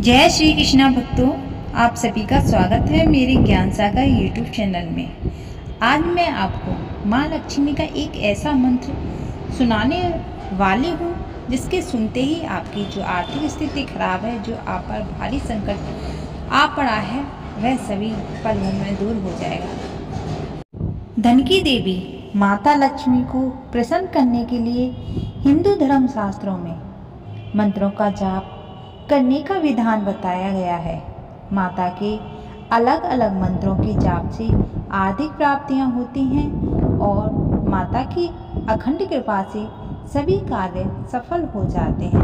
जय श्री कृष्णा भक्तों, आप सभी का स्वागत है मेरे ज्ञान सागर यूट्यूब चैनल में। आज मैं आपको माँ लक्ष्मी का एक ऐसा मंत्र सुनाने वाली हूँ जिसके सुनते ही आपकी जो आर्थिक स्थिति खराब है, जो आप पर भारी संकट आ पड़ा है, वह सभी पलों में दूर हो जाएगा। धन की देवी माता लक्ष्मी को प्रसन्न करने के लिए हिंदू धर्म शास्त्रों में मंत्रों का जाप करने का विधान बताया गया है। माता के अलग अलग मंत्रों के जाप से आर्थिक प्राप्तियां होती हैं और माता की अखंड कृपा से सभी कार्य सफल हो जाते हैं।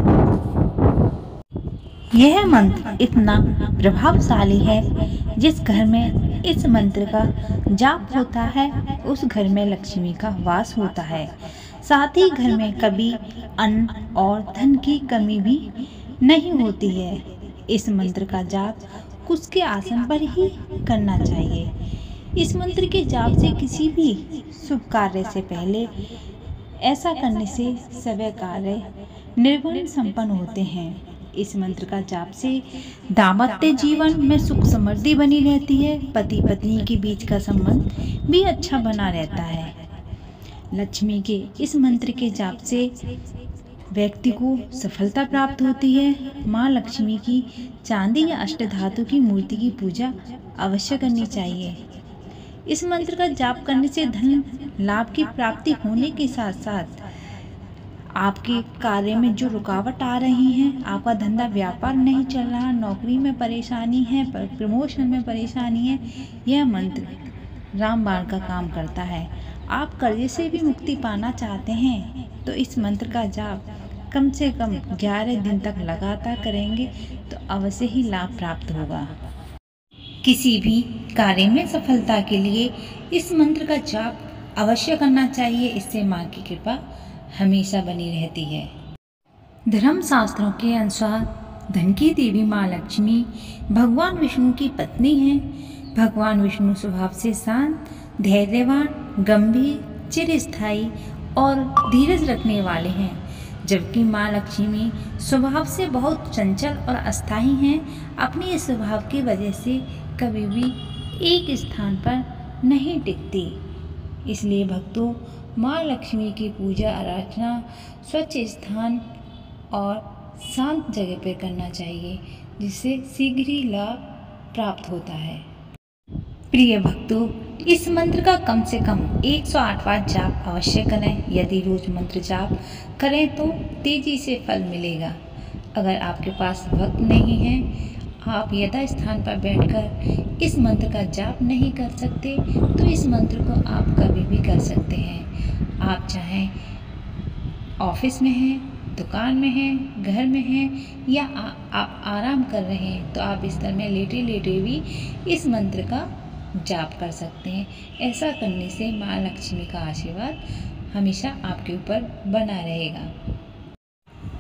यह मंत्र इतना प्रभावशाली है, जिस घर में इस मंत्र का जाप होता है उस घर में लक्ष्मी का वास होता है। साथ ही घर में कभी अन्न और धन की कमी भी नहीं होती है। इस मंत्र का जाप कुश के आसन पर ही करना चाहिए। इस मंत्र के जाप से किसी भी शुभ कार्य से पहले ऐसा करने से सभी कार्य निर्विघ्न संपन्न होते हैं। इस मंत्र का जाप से दाम्पत्य जीवन में सुख समृद्धि बनी रहती है। पति पत्नी के बीच का संबंध भी अच्छा बना रहता है। लक्ष्मी के इस मंत्र के जाप से व्यक्ति को सफलता प्राप्त होती है। माँ लक्ष्मी की चांदी या अष्टधातु की मूर्ति की पूजा अवश्य करनी चाहिए। इस मंत्र का जाप करने से धन लाभ की प्राप्ति होने के साथ साथ आपके कार्य में जो रुकावट आ रही हैं, आपका धंधा व्यापार नहीं चल रहा, नौकरी में परेशानी है, प्रमोशन में परेशानी है, यह मंत्र रामबाण का काम करता है। आप कर्जे से भी मुक्ति पाना चाहते हैं तो इस मंत्र का जाप कम से कम 11 दिन तक लगातार करेंगे तो अवश्य ही लाभ प्राप्त होगा। किसी भी कार्य में सफलता के लिए इस मंत्र का जाप अवश्य करना चाहिए। इससे माँ की कृपा हमेशा बनी रहती है। धर्म शास्त्रों के अनुसार धन की देवी माँ लक्ष्मी भगवान विष्णु की पत्नी हैं। भगवान विष्णु स्वभाव से शांत, धैर्यवान, गंभीर, चिरस्थायी और धीरज रखने वाले हैं, जबकि माँ लक्ष्मी स्वभाव से बहुत चंचल और अस्थायी हैं। अपने इस स्वभाव की वजह से कभी भी एक स्थान पर नहीं टिकती। इसलिए भक्तों, माँ लक्ष्मी की पूजा अर्चना स्वच्छ स्थान और शांत जगह पर करना चाहिए, जिससे शीघ्र ही लाभ प्राप्त होता है। प्रिय भक्तों, इस मंत्र का कम से कम 108 बार जाप अवश्य करें। यदि रोज मंत्र जाप करें तो तेजी से फल मिलेगा। अगर आपके पास वक्त नहीं है, आप यथा स्थान पर बैठकर इस मंत्र का जाप नहीं कर सकते, तो इस मंत्र को आप कभी भी कर सकते हैं। आप चाहें ऑफिस में हैं, दुकान में हैं, घर में हैं या आप आराम कर रहे हैं, तो आप बिस्तर में लेटे लेटे भी इस मंत्र का जाप कर सकते हैं। ऐसा करने से माँ लक्ष्मी का आशीर्वाद हमेशा आपके ऊपर बना रहेगा।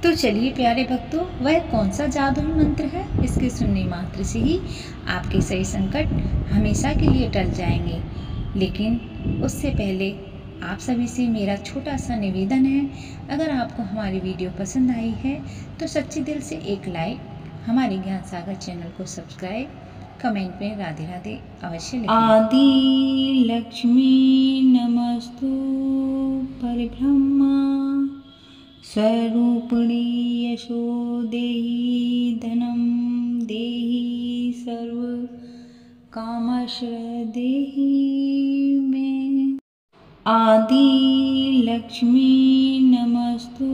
तो चलिए प्यारे भक्तों, वह कौन सा जादुई मंत्र है, इसके सुनने मात्र से ही आपके सही संकट हमेशा के लिए टल जाएंगे। लेकिन उससे पहले आप सभी से मेरा छोटा सा निवेदन है, अगर आपको हमारी वीडियो पसंद आई है तो सच्चे दिल से एक लाइक, हमारे ज्ञान सागर चैनल को सब्सक्राइब, कमेंट में राधे राधे अवश्य लिखें। आदि लक्ष्मी नमस्तु परब्रह्मा स्वरूपिणी यशो देहि धनं देहि सर्व कामश्रय देहि मे। आदि लक्ष्मी नमस्तु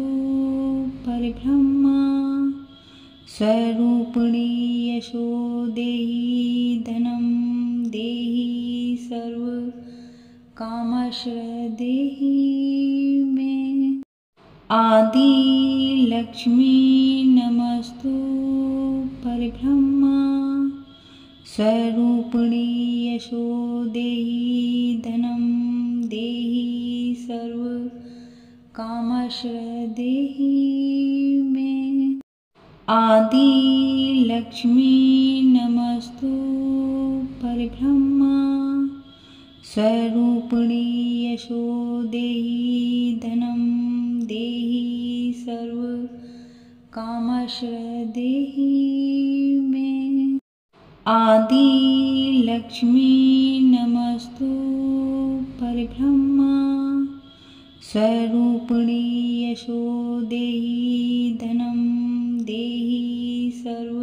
परब्रह्मा स्वरूपिणी यशो देहि धनं देहि सर्व कामश्रय देहि मे। आदि लक्ष्मी नमस्तु परब्रह्मा स्वरूपिणी यशो देहि धनं देहि सर्व कामश्रय देहि मे। आदि लक्ष्मी नमस्तु परब्रह्मा स्वरूपिणी यशो देहि धनं देहि सर्व कामश्रय देहि आदि लक्ष्मी नमस्तु परब्रह्मा स्वरूपिणी यशो देहि धनं देहि सर्व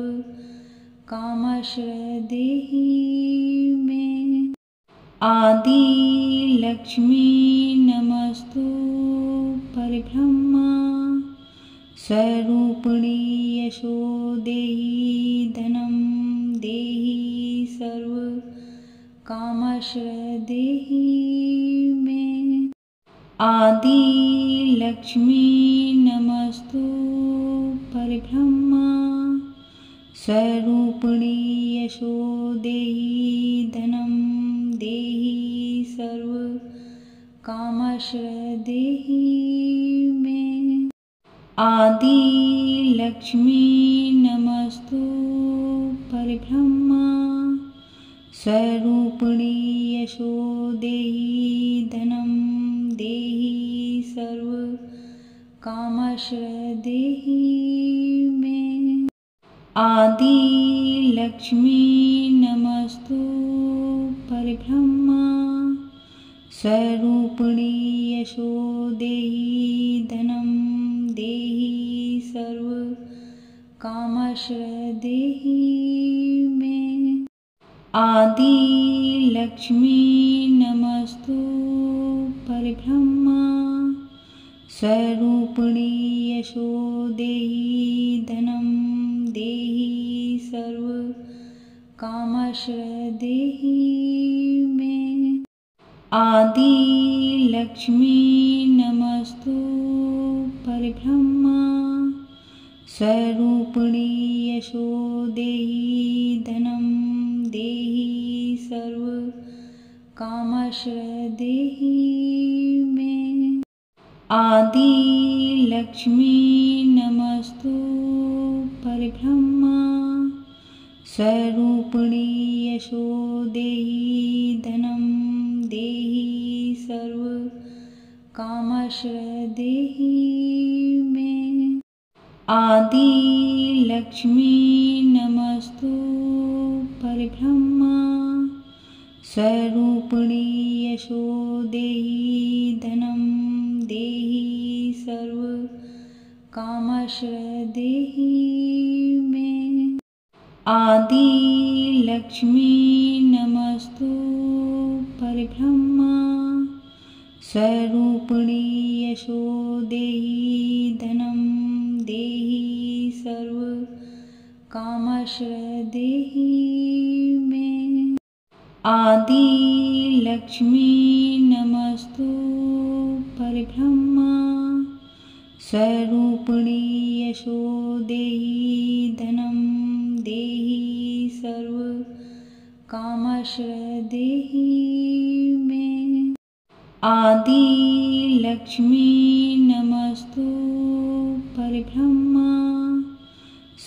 कामश्र देहि मे। आदि लक्ष्मी नमस्तु परब्रह्मा स्वरूपिणी यशो देहि धनं देहि सर्व कामश्र देहि मे। आदि लक्ष्मी नमस्तु परब्रह्मा स्वरूपिणी यशो देहि धनं देहि सर्व कामश्र देहि मे। आदि लक्ष्मी नमस्तु परब्रह्मा स्वरूपिणी यशो देहि धनं देहि सर्व कामश्र देहि मे। आदि लक्ष्मी नमस्तु परब्रह्मा स्वरूपिणी यशो देहि धनं देहि सर्व कामश्र देहि मे। आदि लक्ष्मी नमस्तु परब्रह्मा स्वरूपिणी यशो देहि धनं देहि सर्व कामश्र देहि मे। आदि लक्ष्मी नमस्तु परब्रह्मा स्वरूपिणी यशो देहि धनं देहि सर्व कामश्र देहि मे। आदि लक्ष्मी नमस्तु परब्रह्मा स्वरूपिणी यशो देहि धनं देहि सर्व कामश्र देहि मे। आदि लक्ष्मी नमस्तु परब्रह्मा स्वरूपिणी यशो देहि धनं देहि सर्व कामश्र देहि मे। आदि लक्ष्मी नमस्तु परब्रह्मा स्वरूपिणी यशो देहि धनं देहि सर्व कामश्र देहि मे। आदि लक्ष्मी नमस्तु परब्रह्मा स्वरूपिणी यशो देहि धनं देहि सर्व कामश्र देहि मे। आदि लक्ष्मी नमस्तु परब्रह्मा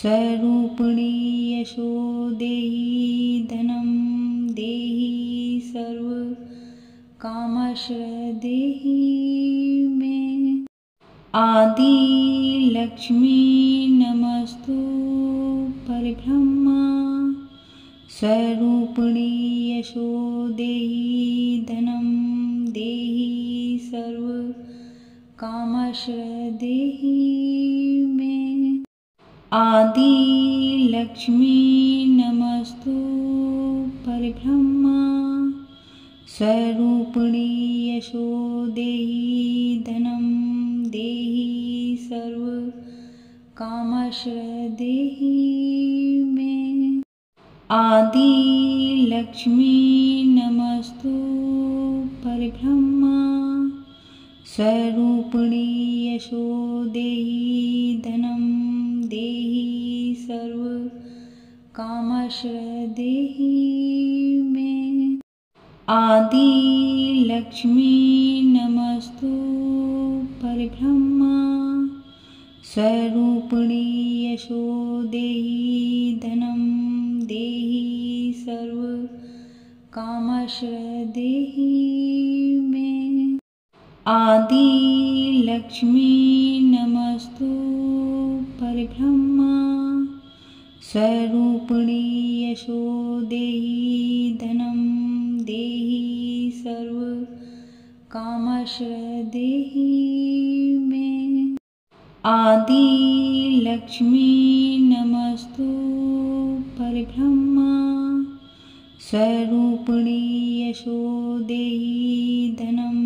स्वरूपिणी यशो देहि धनं देहि सर्व कामश्र देहि मे। आदि लक्ष्मी नमस्तु परब्रह्मा स्वरूपिणी यशो देहि धनं देहि सर्व कामश्र देहि मे। आदि लक्ष्मी नमस्तु परब्रह्मा स्वरूपिणी यशो देहि धनं देहि सर्व कामश्र देहि मे। आदि लक्ष्मी नमस्तु परब्रह्मा स्वरूपिणी यशो देहि धनं देहि सर्व कामश्र देहि मे। आदि लक्ष्मी नमस्तु परब्रह्मा स्वरूपिणी यशो देहि धनं देहि सर्व कामश्र देहि मे। आदि लक्ष्मी नमस्तु परब्रह्मा स्वरूपिणी यशो देहि धनं देहि सर्व कामश्रय देहि मे। आदि लक्ष्मी नमस्तु परब्रह्मा स्वरूपिणी यशो देहि धनं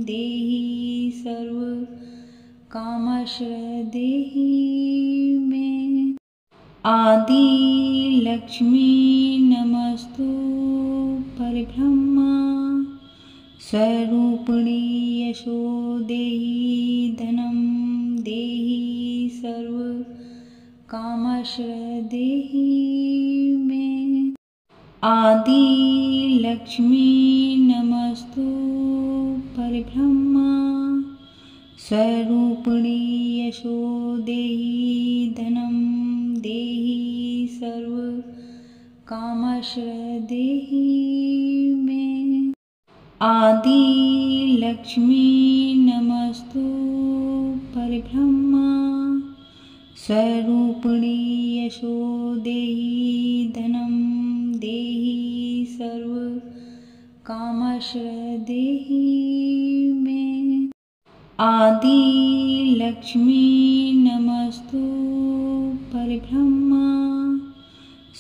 देहि सर्व कामश्रय देहि मे। आदि लक्ष्मी नमस्तु परब्रह्मा स्वरूपिणी यशो देहि धनं देहि सर्व कामश्रय देहि मे। आदि लक्ष्मी नमस्तु परब्रह्मा स्वरूपिणी यशो देहि धनं देहि सर्व कामश्रय देहि मे। आदि लक्ष्मी नमस्तु परब्रह्मा स्वरूपिणी यशो देहि धनं देहि सर्व कामश्रय देहि मे। आदि लक्ष्मी नमस्तु परब्रह्मा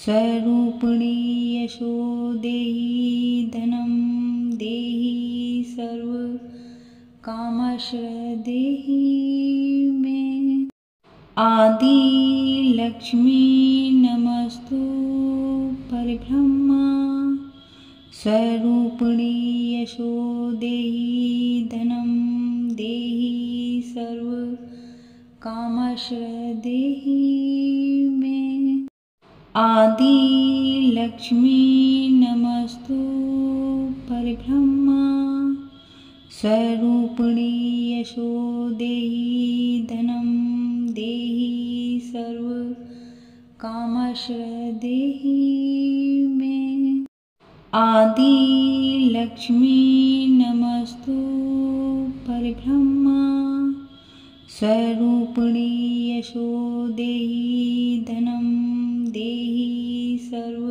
स्वरूपिणी यशो देहि धनं देहि सर्व कामश्रय देहि मे। आदि लक्ष्मी नमस्तु परब्रह्मा स्वरूपिणी यशो देहि धनं देहि सर्व कामश्रय देहि मे। आदि लक्ष्मी नमस्तु परब्रह्मा स्वरूपिणी यशो देहि धनं देहि सर्व कामश्रय देहि मे। आदि लक्ष्मी नमस्तु परब्रह्मा स्वरूपिणी यशो देहि धनं देहि सर्व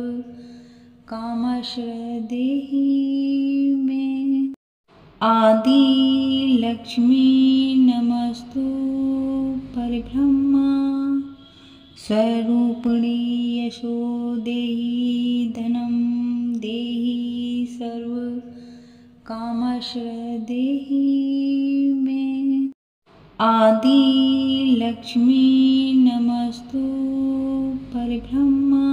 कामश्रय देहि मे। आदि लक्ष्मी नमस्तु परब्रह्मा स्वरूपिणी यशो देहि धनं देहि सर्व कामश्रय देहि मे। आदि लक्ष्मी नमस्तु परब्रह्मा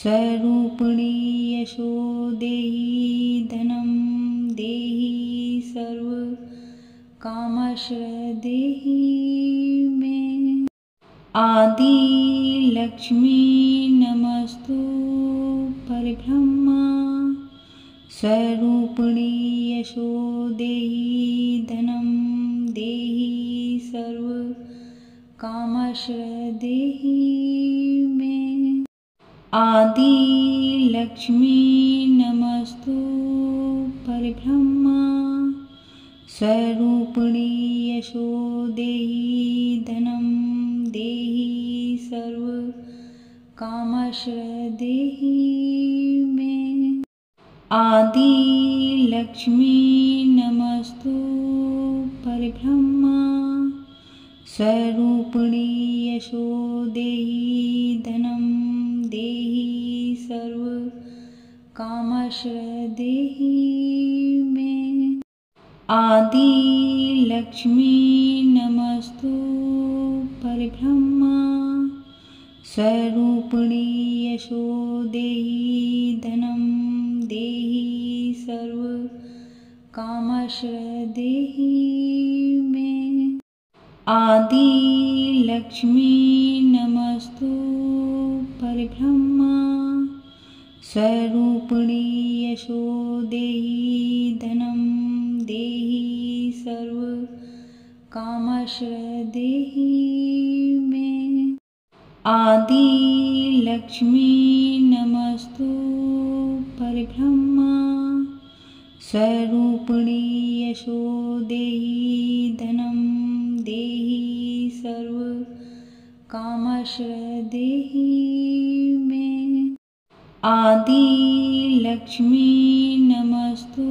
स्वरूपिणी यशो देहि धनं देहि सर्व कामश्रय देहि मे। आदि लक्ष्मी नमस्तु परब्रह्मा स्वरूपिणी यशो देहि धनं देहि सर्व कामश्रय देहि मे। आदि लक्ष्मी नमस्तु परब्रह्मा स्वरूपिणी यशो देहि धनं देहि सर्व कामश्रय देहि मे। आदि लक्ष्मी नमस्तु परब्रह्मा स्वरूपिणी यशो देहि धनं देहि सर्व कामश्रय देहि मे। आदि लक्ष्मी नमस्तु परब्रह्मा स्वरूपिणी यशो देहि धनं देहि सर्व कामश्रय देहि मे। आदि लक्ष्मी नमस्तु परब्रह्मा स्वरूपिणी यशो देहि धनं देहि सर्व कामश्रय देहि मे। आदि लक्ष्मी नमस्तु परब्रह्मा स्वरूपिणी यशो देहि धनं देहि सर्व कामश्रय देहि मे। आदि लक्ष्मी नमस्तु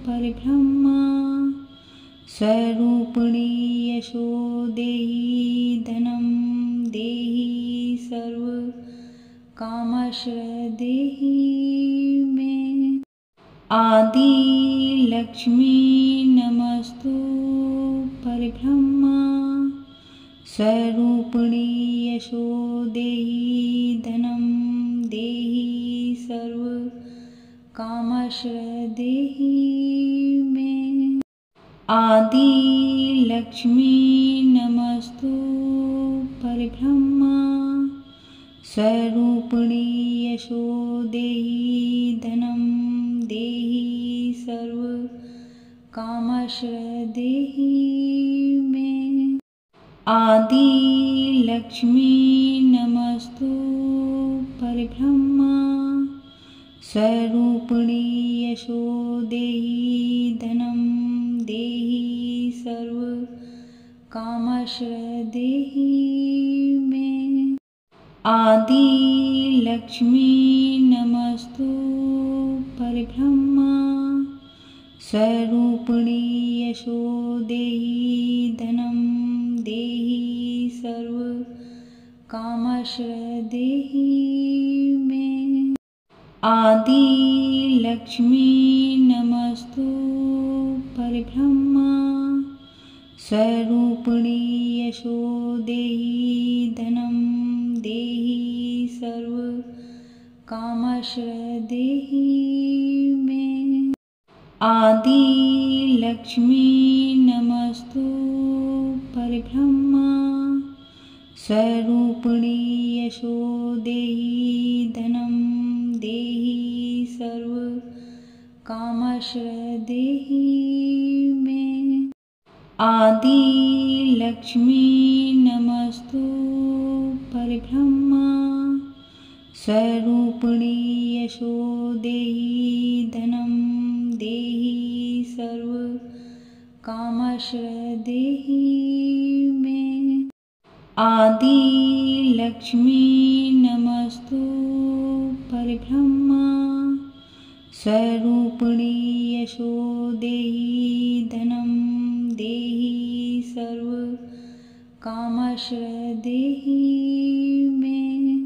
परब्रह्मा स्वरूपिणी यशो देहि धनं देहि सर्व कामश्र देहि मे। आदि लक्ष्मी नमस्तु परब्रह्मा स्वरूपिणी यशो देहि धनं देहि सर्व कामश्र देहि मे। आदि लक्ष्मी नमस्तु परब्रह्मा स्वरूपिणी यशो देहि धनं देहि सर्व कामश्र देहि मे। आदि लक्ष्मी नमस्तु परब्रह्मा स्वरूपिणी यशो देहि धनं देहि सर्व कामश्र देहि मे। आदि लक्ष्मी नमस्तु परब्रह्मा स्वरूपिणी यशो देहि धनं देहि सर्व कामश्र देहि मे। आदि लक्ष्मी नमस्तु परब्रह्मा स्वरूपिणी यशो देहि धनं देहि सर्व कामश्र देहि मे। आदि लक्ष्मी नमस्तु परब्रह्मा स्वरूपिणी यशो देहि धनं देहि सर्व कामश्र देहि मे। आदि लक्ष्मी नमस्तु परब्रह्मा स्वरूपिणी यशो देहि धनं देहि सर्व कामश्र देहि मे। आदि लक्ष्मी नमस्तु परब्रह्मा स्वरूपिणी यशो देहि धनं देहि सर्व कामश्र देहि मे।